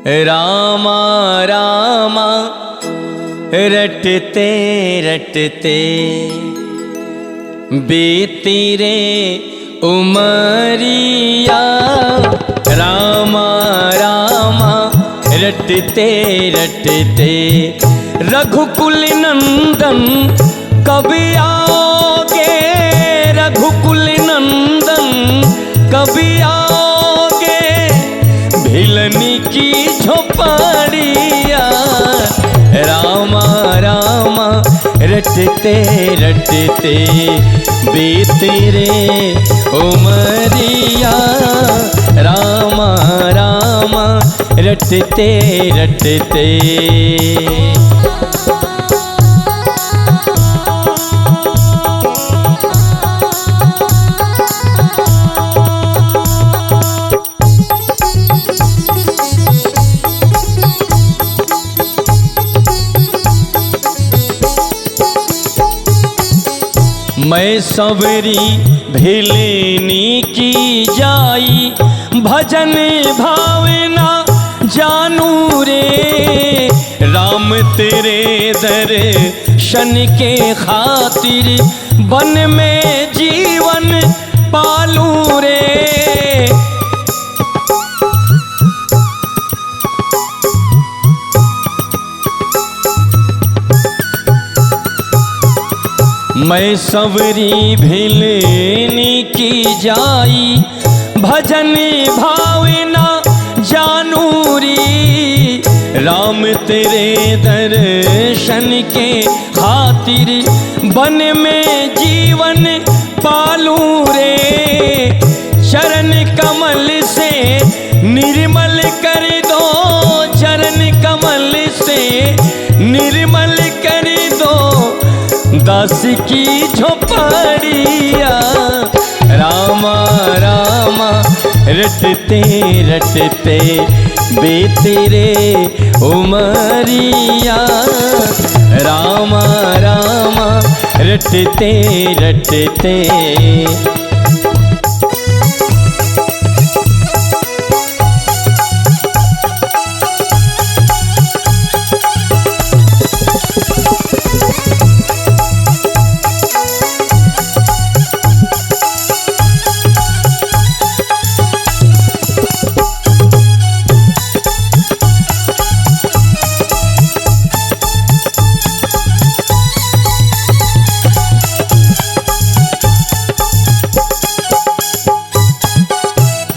रामा रामा रटते रटते बीती रे उमरिया। रामा रामा रटते रटते रघुकुल नंदन कभी आओगे, रघुकुल नंदन कभी आओगे, भिलनी की झोपड़िया। रामा रामा रटते रटते बीती रे उमरिया। रामा रामा रटते रटते। मैं सवरी भिलनी की जाई, भजन भावना जानू रे। राम तेरे दर्शन के खातिर वन में जीवन पालू रे। मैं सवरी भिलनी की जाई, भजन भावना जानू री। राम तेरे दर्शन के खातिर वन में जीवन पालू रे। चरण कमल से निर्मल कर दो, चरण कमल से निर्मल कर दो, दास की झोपड़िया। रामा रामा रटते रटते बीती रे उमरिया। रामा रामा रटते रटते।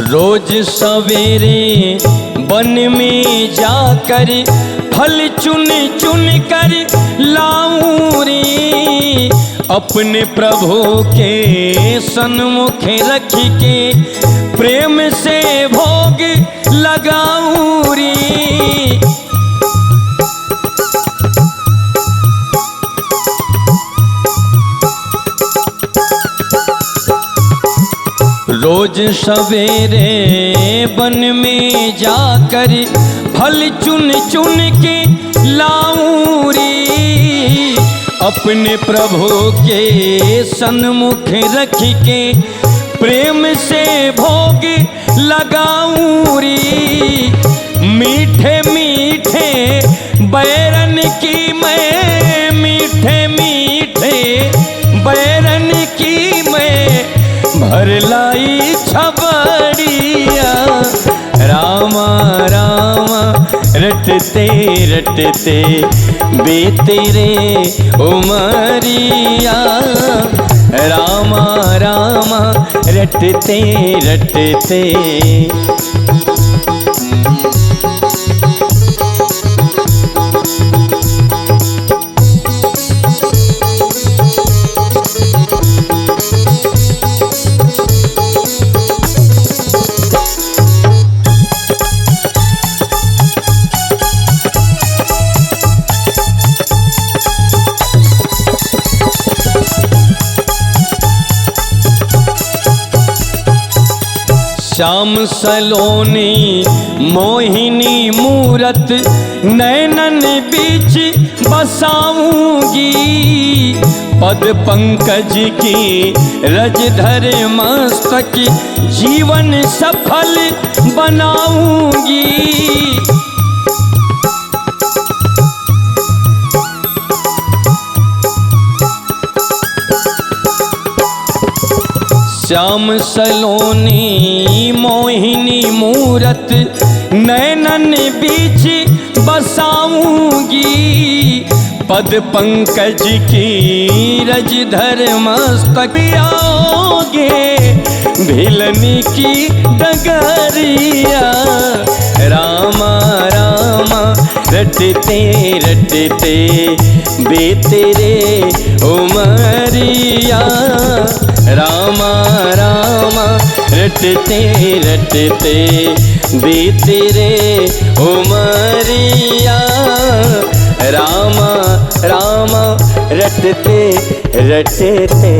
रोज सवेरे वन में जाकर फल चुन चुन कर लाऊं रे। अपने प्रभु के सन्मुख रख के प्रेम से भोग लगाऊं रे। रोज सवेरे वन में जाकर फल चुन चुन के लाऊं रे। अपने प्रभु के सन्मुख रख के प्रेम से भोग लगाऊं रे। मीठे मीठे बैरन की मैं, मीठे मीठे बैरन की मैं भर लाई छबड़िया। रामा रामा रटते रटते बीती रे उमरिया। रामा रामा रटते रटते। श्याम सलोनी मोहिनी मूरत नैनन बीच बसाऊंगी। पद पंकज की रजधर मस्तक जीवन सफल बनाऊंगी। श्याम सलोनी मोहिनी मूरत नैनन बीच बसाऊंगी, पद पंकज की रज धर मस्तक आओगे, भिलनी की डगरिया। रामा रामा रटते रटते बेतेरे उमरिया, रामा रामा रटते रटते बेतेरे उमरिया, रामा रामा रटते रटते।